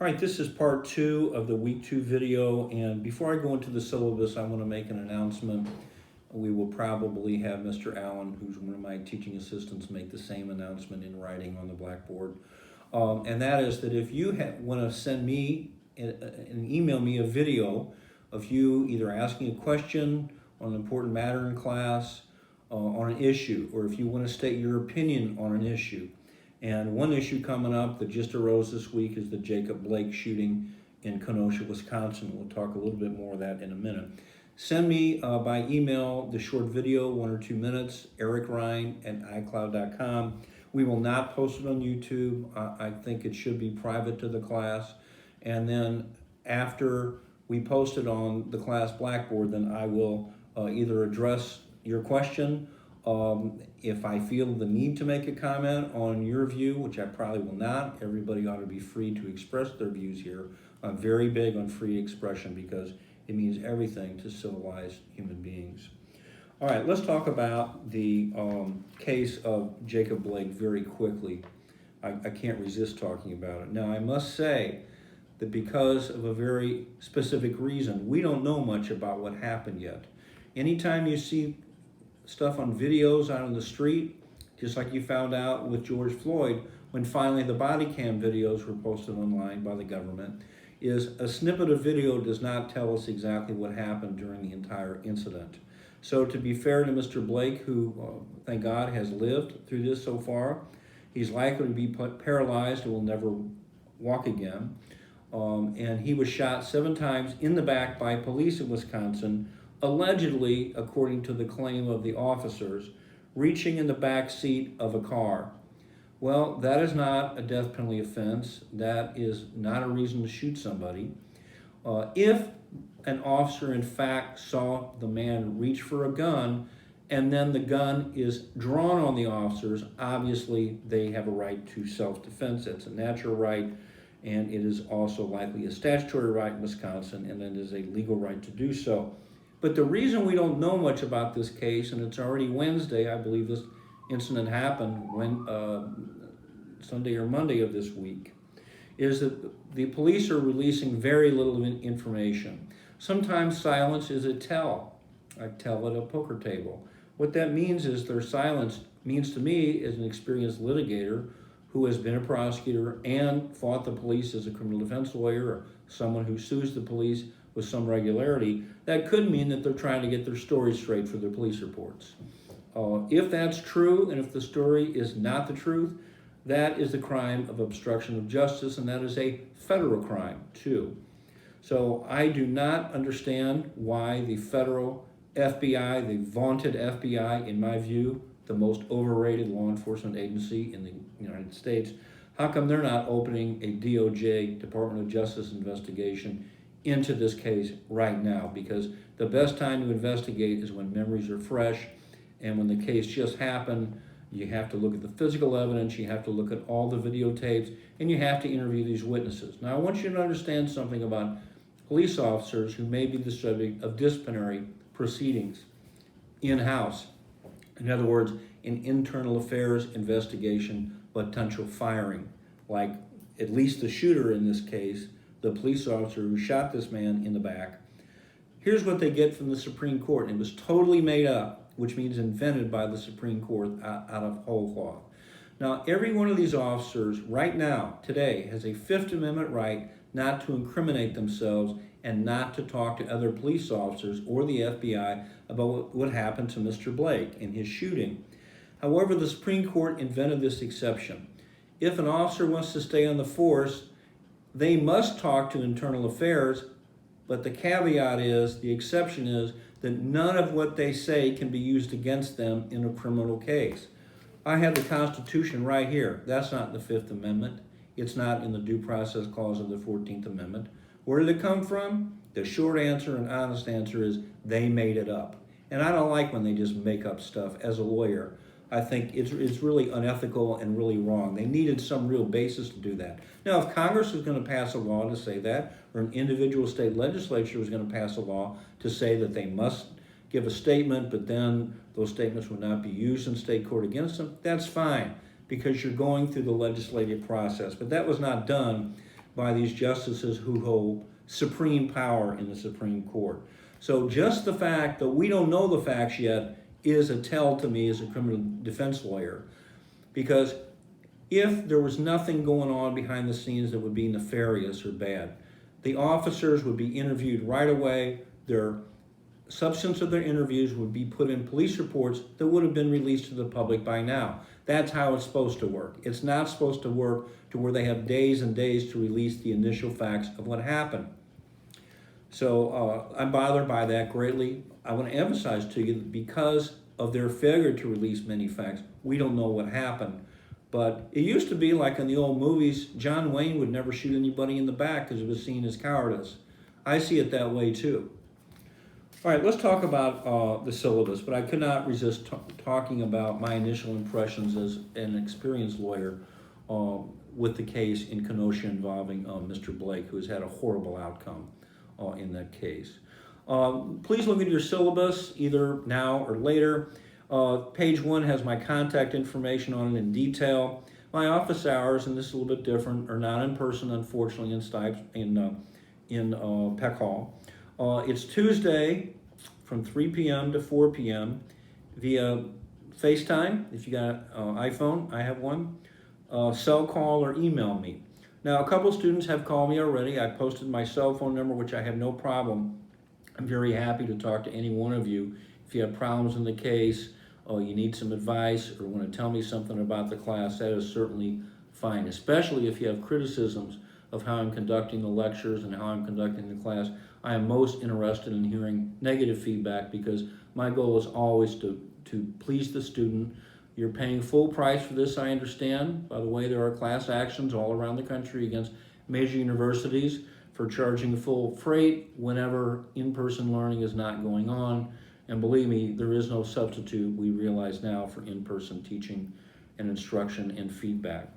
All right, this is part 2 of the week 2 video, and before I go into the syllabus, I want to make an announcement. We will probably have Mr. Allen, who's one of my teaching assistants, make the same announcement in writing on the blackboard. And that is that if you want to send me and email me a video of you either asking a question on an important matter in class, on an issue, or if you want to state your opinion on an issue. And one issue coming up that just arose this week is the Jacob Blake shooting in Kenosha, Wisconsin. We'll talk a little bit more of that in a minute. Send me by email the short video, 1 or 2 minutes, ericrhine@icloud.com. We will not post it on YouTube. I think it should be private to the class. And then after we post it on the class blackboard, then I will either address your question. If I feel the need to make a comment on your view, which I probably will not, everybody ought to be free to express their views here. I'm very big on free expression because it means everything to civilized human beings. All right, let's talk about the case of Jacob Blake very quickly. I can't resist talking about it. Now, I must say that because of a very specific reason, we don't know much about what happened yet. Anytime you see stuff on videos out on the street, just like you found out with George Floyd, when finally the body cam videos were posted online by the government, is a snippet of video does not tell us exactly what happened during the entire incident. So to be fair to Mr. Blake, who, thank God, has lived through this so far, he's likely to be paralyzed and will never walk again. And he was shot 7 times in the back by police in Wisconsin, allegedly, according to the claim of the officers, reaching in the back seat of a car. Well, that is not a death penalty offense. That is not a reason to shoot somebody. If an officer, in fact, saw the man reach for a gun and then the gun is drawn on the officers, obviously they have a right to self-defense. That's a natural right, and it is also likely a statutory right in Wisconsin, and it is a legal right to do so. But the reason we don't know much about this case, and it's already Wednesday, I believe this incident happened when Sunday or Monday of this week, is that the police are releasing very little information. Sometimes silence is a tell. I tell at a poker table. What that means is their silence means to me, as an experienced litigator who has been a prosecutor and fought the police as a criminal defense lawyer or someone who sues the police with some regularity, that could mean that they're trying to get their story straight for their police reports. If that's true, and if the story is not the truth, that is the crime of obstruction of justice, and that is a federal crime too. So I do not understand why the federal FBI, the vaunted FBI, in my view, the most overrated law enforcement agency in the United States, how come they're not opening a DOJ, Department of Justice investigation into this case right now? Because the best time to investigate is when memories are fresh, and when the case just happened, you have to look at the physical evidence, you have to look at all the videotapes, and you have to interview these witnesses. Now, I want you to understand something about police officers who may be the subject of disciplinary proceedings in-house. In other words, an internal affairs investigation, potential firing, like at least the shooter in this case, the police officer who shot this man in the back. Here's what they get from the Supreme Court. And it was totally made up, which means invented by the Supreme Court out of whole cloth. Now, every one of these officers right now, today, has a Fifth Amendment right not to incriminate themselves and not to talk to other police officers or the FBI about what happened to Mr. Blake in his shooting. However, the Supreme Court invented this exception. If an officer wants to stay on the force, they must talk to internal affairs, but the caveat is, the exception is, that none of what they say can be used against them in a criminal case. I have the Constitution right here. That's not in the Fifth Amendment. It's not in the Due Process Clause of the 14th Amendment. Where did it come from? The short answer and honest answer is they made it up. And I don't like when they just make up stuff. As a lawyer, I think it's really unethical and really wrong. They needed some real basis to do that. Now, if Congress was going to pass a law to say that, or an individual state legislature was going to pass a law to say that they must give a statement, but then those statements would not be used in state court against them, that's fine, because you're going through the legislative process. But that was not done by these justices who hold supreme power in the Supreme Court. So just the fact that we don't know the facts yet is a tell to me as a criminal defense lawyer, because if there was nothing going on behind the scenes that would be nefarious or bad, the officers would be interviewed right away. Their substance of their interviews would be put in police reports that would have been released to the public by now. That's how it's supposed to work. It's not supposed to work to where they have days and days to release the initial facts of what happened. So I'm bothered by that greatly. I want to emphasize to you that because of their failure to release many facts, we don't know what happened. But it used to be like in the old movies, John Wayne would never shoot anybody in the back because it was seen as cowardice. I see it that way too. All right, let's talk about the syllabus, but I could not resist talking about my initial impressions as an experienced lawyer with the case in Kenosha involving Mr. Blake, who has had a horrible outcome in that case. Please look at your syllabus either now or later. Page 1 has my contact information on it in detail. My office hours, and this is a little bit different, are not in person, unfortunately, in Peck Hall. It's Tuesday from 3 p.m. to 4 p.m. via FaceTime. If you got an iPhone, I have one. Cell call or email me. Now, a couple students have called me already. I posted my cell phone number, which I have no problem. I'm very happy to talk to any one of you. If you have problems in the case, or you need some advice, or want to tell me something about the class, that is certainly fine, especially if you have criticisms of how I'm conducting the lectures and how I'm conducting the class. I am most interested in hearing negative feedback because my goal is always to please the student. You're paying full price for this, I understand. By the way, there are class actions all around the country against major universities for charging full freight whenever in-person learning is not going on. And believe me, there is no substitute, we realize now, for in-person teaching and instruction and feedback.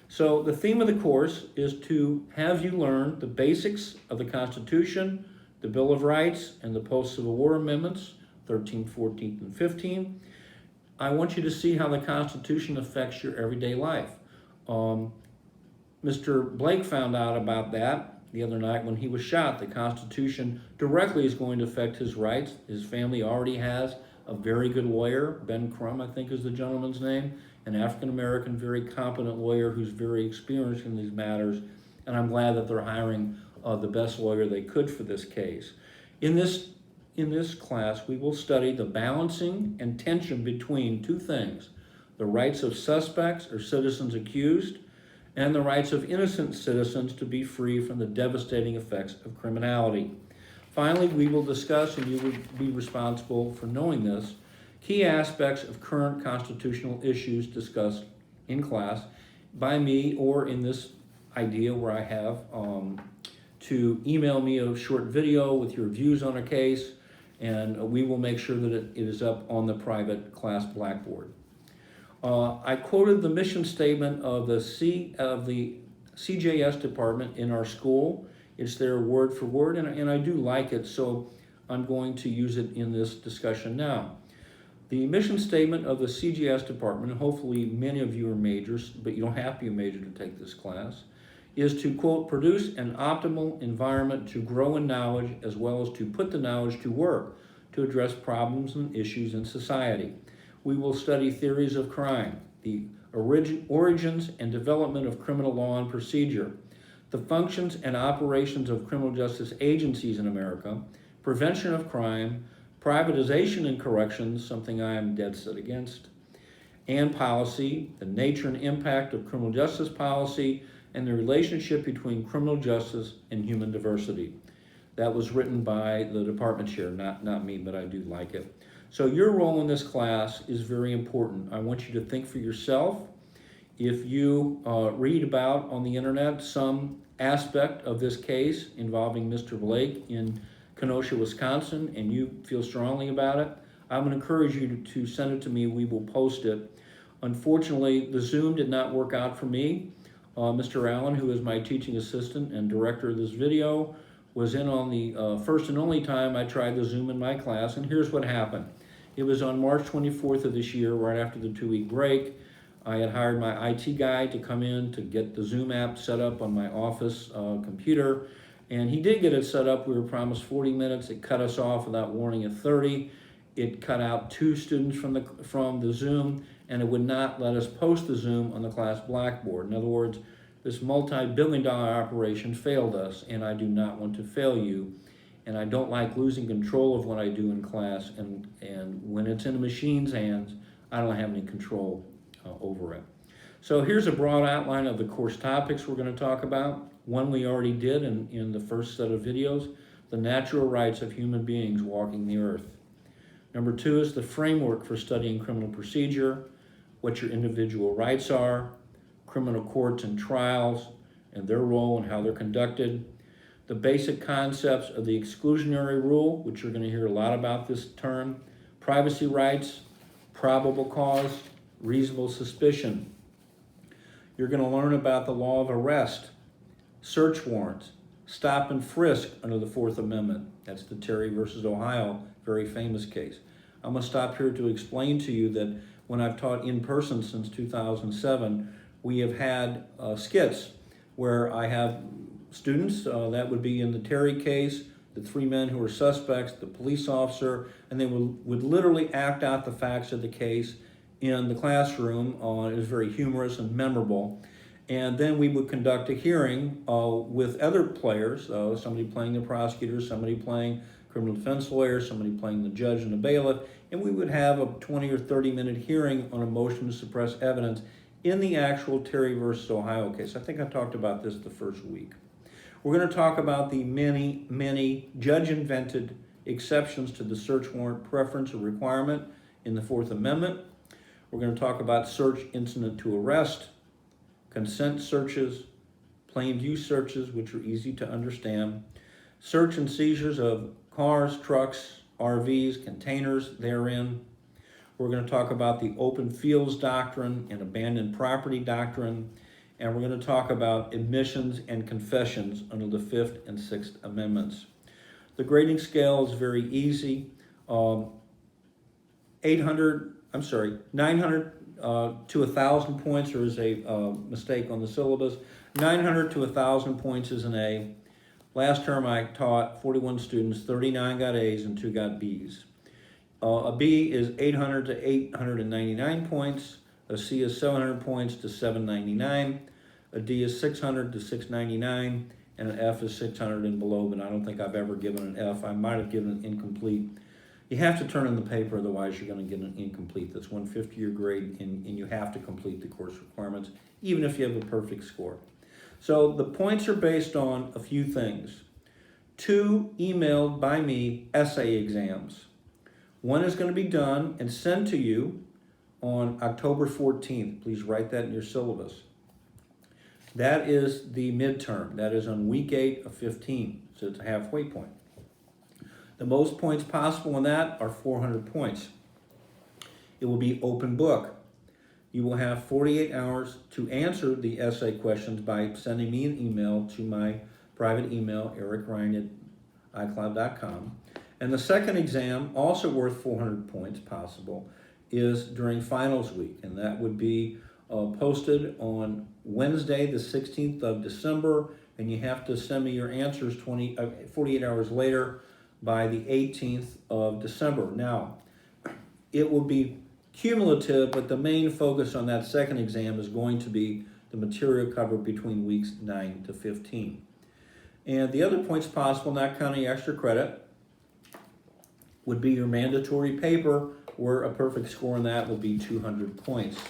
So the theme of the course is to have you learn the basics of the Constitution, the Bill of Rights, and the Post-Civil War Amendments, 13th, 14th, and 15th. I want you to see how the Constitution affects your everyday life. Mr. Blake found out about that the other night when he was shot. The Constitution directly is going to affect his rights. His family already has a very good lawyer, Ben Crum, I think is the gentleman's name, an African-American, very competent lawyer who's very experienced in these matters, and I'm glad that they're hiring the best lawyer they could for this case. In this class, we will study the balancing and tension between two things: the rights of suspects or citizens accused, and the rights of innocent citizens to be free from the devastating effects of criminality. Finally, we will discuss, and you will be responsible for knowing this, key aspects of current constitutional issues discussed in class by me, or in this idea where I have to email me a short video with your views on a case, and we will make sure that it is up on the private class Blackboard. I quoted the mission statement of the CJS department in our school. It's there word for word, and I do like it, so I'm going to use it in this discussion now. The mission statement of the CJS department, and hopefully many of you are majors, but you don't have to be a major to take this class, is to, quote, produce an optimal environment to grow in knowledge as well as to put the knowledge to work to address problems and issues in society. We will study theories of crime, the origins and development of criminal law and procedure, the functions and operations of criminal justice agencies in America, prevention of crime, privatization in corrections, something I am dead set against, and policy, the nature and impact of criminal justice policy, and the relationship between criminal justice and human diversity. That was written by the department chair, not me, but I do like it. So your role in this class is very important. I want you to think for yourself. If you read about on the internet some aspect of this case involving Mr. Blake in Kenosha, Wisconsin, and you feel strongly about it, I'm going to encourage you to send it to me. We will post it. Unfortunately, the Zoom did not work out for me. Mr. Allen, who is my teaching assistant and director of this video, was in on the first and only time I tried the Zoom in my class, and here's what happened. It was on March 24th of this year, right after the 2-week break. I had hired my IT guy to come in to get the Zoom app set up on my office computer, and he did get it set up. We were promised 40 minutes. It cut us off without warning at 30. It cut out 2 students from the Zoom, and it would not let us post the Zoom on the class Blackboard. In other words, this multi-billion-dollar operation failed us, and I do not want to fail you. And I don't like losing control of what I do in class, and when it's in the machine's hands, I don't have any control over it. So here's a broad outline of the course topics we're going to talk about. One we already did in the first set of videos, the natural rights of human beings walking the earth. Number 2 is the framework for studying criminal procedure, what your individual rights are, criminal courts and trials, and their role and how they're conducted, the basic concepts of the exclusionary rule, which you're going to hear a lot about this term, privacy rights, probable cause, reasonable suspicion. You're going to learn about the law of arrest, search warrants, stop and frisk under the Fourth Amendment. That's the Terry versus Ohio, very famous case. I'm going to stop here to explain to you that when I've taught in person since 2007, we have had skits where I have students, that would be in the Terry case, the 3 men who were suspects, the police officer, and they would literally act out the facts of the case in the classroom. It was very humorous and memorable. And then we would conduct a hearing with other players, somebody playing the prosecutor, somebody playing criminal defense lawyer, somebody playing the judge and the bailiff, and we would have a 20 or 30-minute hearing on a motion to suppress evidence in the actual Terry versus Ohio case. I think I talked about this the first week. We're going to talk about the many, many judge-invented exceptions to the search warrant preference or requirement in the Fourth Amendment. We're going to talk about search incident to arrest, consent searches, plain view searches, which are easy to understand, search and seizures of cars, trucks, RVs, containers therein. We're going to talk about the open fields doctrine and abandoned property doctrine, and we're going to talk about admissions and confessions under the Fifth and Sixth Amendments. The grading scale is very easy. 900 to 1,000 points. There is a mistake on the syllabus. 900 to 1,000 points is an A. Last term I taught 41 students, 39 got A's and 2 got B's. A B is 800 to 899 points. A C is 700 points to 799. A D is 600 to 699. And an F is 600 and below, but I don't think I've ever given an F. I might have given an incomplete. You have to turn in the paper, otherwise you're going to get an incomplete. That's 1/50 your grade, and you have to complete the course requirements, even if you have a perfect score. So the points are based on a few things. 2 emailed by me essay exams. One is going to be done and sent to you on October 14th. Please write that in your syllabus. That is the midterm. That is on week 8 of 15, so it's a halfway point. The most points possible on that are 400 points. It will be open book. You will have 48 hours to answer the essay questions by sending me an email to my private email, ericryan@icloud.com. And the second exam, also worth 400 points possible, is during finals week, and that would be posted on Wednesday, the 16th of December, and you have to send me your answers 48 hours later by the 18th of December. Now, it will be cumulative, but the main focus on that second exam is going to be the material covered between weeks 9 to 15. And the other points possible, not counting extra credit, would be your mandatory paper, where a perfect score on that will be 200 points.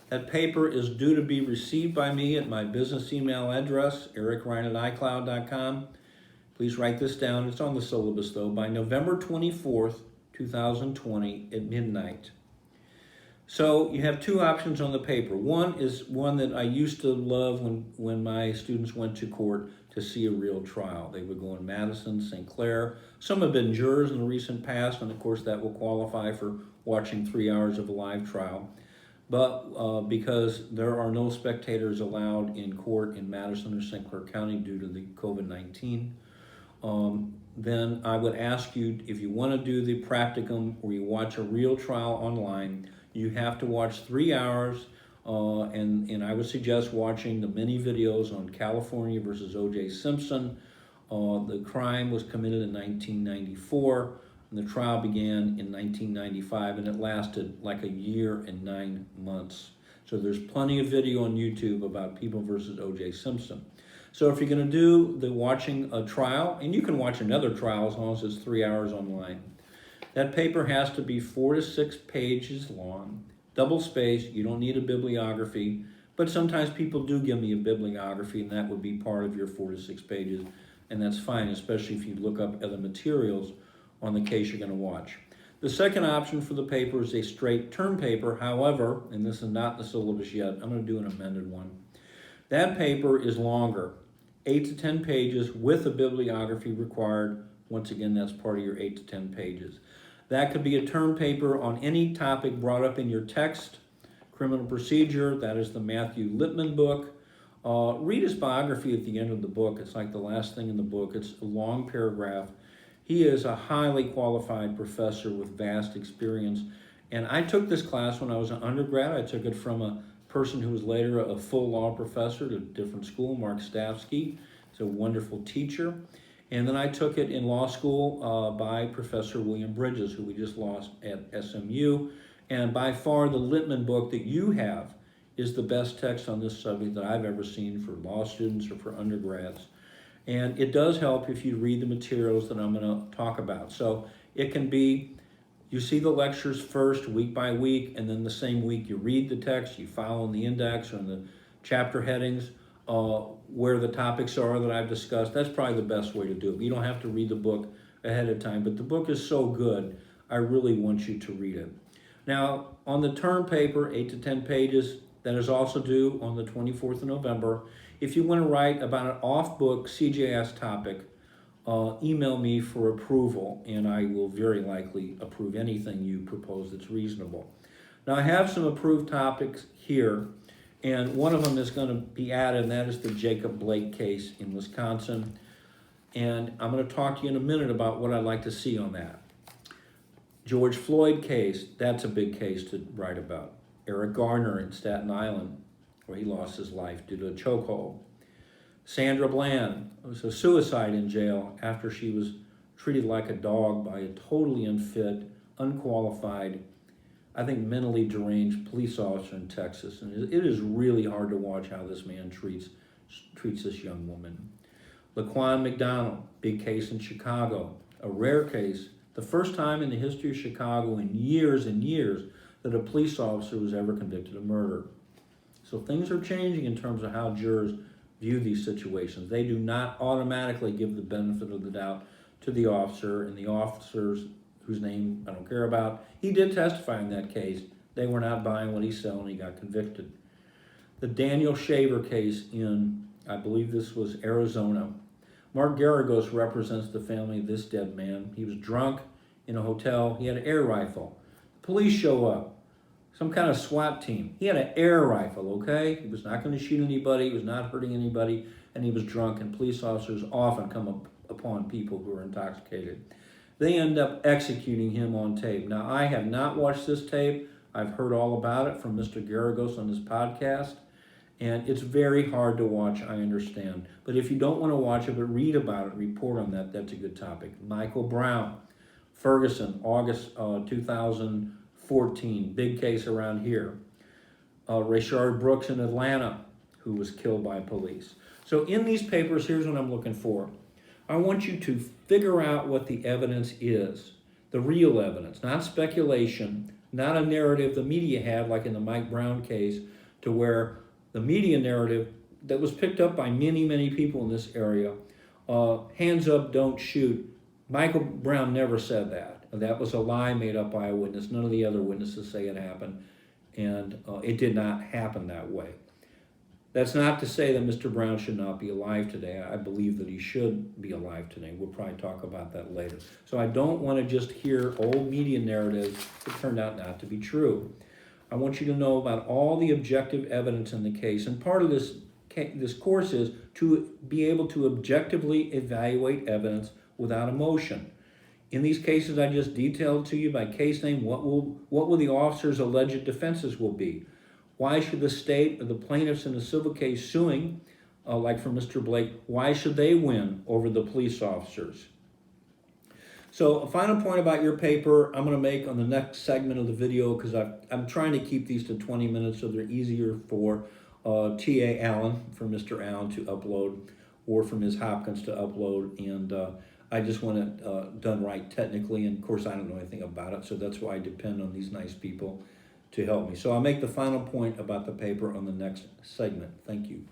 That paper is due to be received by me at my business email address, ericryan@icloud.com. Please write this down. It's on the syllabus, though, by November 24th, 2020 at midnight. So you have 2 options on the paper. One is one that I used to love when my students went to court to see a real trial. They would go in Madison, St. Clair. Some have been jurors in the recent past, and of course that will qualify for watching 3 hours of a live trial. But because there are no spectators allowed in court in Madison or St. Clair County due to the COVID-19, then I would ask you, if you want to do the practicum or you watch a real trial online, you have to watch 3 hours And I would suggest watching the many videos on California versus O.J. Simpson. The crime was committed in 1994, and the trial began in 1995, and it lasted like a year and 9 months. So there's plenty of video on YouTube about People versus O.J. Simpson. So if you're going to do the watching a trial, and you can watch another trial as long as it's 3 hours online, that paper has to be 4 to 6 pages long, double spaced. You don't need a bibliography, but sometimes people do give me a bibliography, and that would be part of your 4 to 6 pages, and that's fine, especially if you look up other materials on the case you're going to watch. The second option for the paper is a straight term paper. However, and this is not the syllabus yet, I'm going to do an amended one. That paper is longer, 8 to 10 pages with a bibliography required. Once again, that's part of your 8 to 10 pages. That could be a term paper on any topic brought up in your text. Criminal procedure, that is the Matthew Lippman book. Read his biography at the end of the book. It's like the last thing in the book. It's a long paragraph. He is a highly qualified professor with vast experience. And I took this class when I was an undergrad. I took it from a person who was later a full law professor at a different school, Mark Stavsky. He's a wonderful teacher. And then I took it in law school by Professor William Bridges, who we just lost at SMU. And by far the Lippman book that you have is the best text on this subject that I've ever seen for law students or for undergrads. And it does help if you read the materials that I'm going to talk about. So it can be, you see the lectures first, week by week, and then the same week you read the text, you follow in the index or in the chapter headings where the topics are that I've discussed. That's probably the best way to do it. You don't have to read the book ahead of time, but the book is so good, I really want you to read it. Now, on the term paper, 8 to 10 pages, that is also due on the 24th of November. If you want to write about an off-book CJS topic, email me for approval, and I will very likely approve anything you propose that's reasonable. Now, I have some approved topics here, and one of them is going to be added, and that is the Jacob Blake case in Wisconsin. And I'm going to talk to you in a minute about what I'd like to see on that. George Floyd case, that's a big case to write about. Eric Garner in Staten Island, where he lost his life due to a chokehold. Sandra Bland, it was a suicide in jail after she was treated like a dog by a totally unfit, unqualified, I think mentally deranged police officer in Texas. And it is really hard to watch how this man treats this young woman. Laquan McDonald, big case in Chicago, a rare case, the first time in the history of Chicago in years and years that a police officer was ever convicted of murder. So things are changing in terms of how jurors view these situations. They do not automatically give the benefit of the doubt to the officer, and the officers whose name I don't care about, he did testify in that case. They were not buying what he's selling, he got convicted. The Daniel Shaver case in, I believe this was Arizona. Mark Garagos represents the family of this dead man. He was drunk in a hotel. He had an air rifle. Police show up, some kind of SWAT team. He had an air rifle, okay? He was not going to shoot anybody. He was not hurting anybody, and he was drunk, and police officers often come upon people who are intoxicated. They end up executing him on tape. Now, I have not watched this tape. I've heard all about it from Mr. Garagos on his podcast, and it's very hard to watch, I understand. But if you don't want to watch it, but read about it, report on that, that's a good topic. Michael Brown, Ferguson, August 2014, big case around here. Rayshard Brooks in Atlanta, who was killed by police. So in these papers, here's what I'm looking for. I want you to figure out what the evidence is, the real evidence, not speculation, not a narrative the media had, like in the Mike Brown case, to where the media narrative that was picked up by many, many people in this area, hands up, don't shoot. Michael Brown never said that. That was a lie made up by a witness. None of the other witnesses say it happened, and it did not happen that way. That's not to say that Mr. Brown should not be alive today. I believe that he should be alive today. We'll probably talk about that later. So I don't want to just hear old media narratives that turned out not to be true. I want you to know about all the objective evidence in the case. And part of this course is to be able to objectively evaluate evidence without emotion. In these cases I just detailed to you by case name, what will the officer's alleged defenses will be? Why should the state or the plaintiffs in a civil case suing, like for Mr. Blake, why should they win over the police officers? So a final point about your paper I'm going to make on the next segment of the video, because I'm trying to keep these to 20 minutes so they're easier for T.A. Allen, for Mr. Allen to upload, or for Ms. Hopkins to upload, and I just want it done right technically, and of course I don't know anything about it, so that's why I depend on these nice people to help me. So I'll make the final point about the paper on the next segment. Thank you.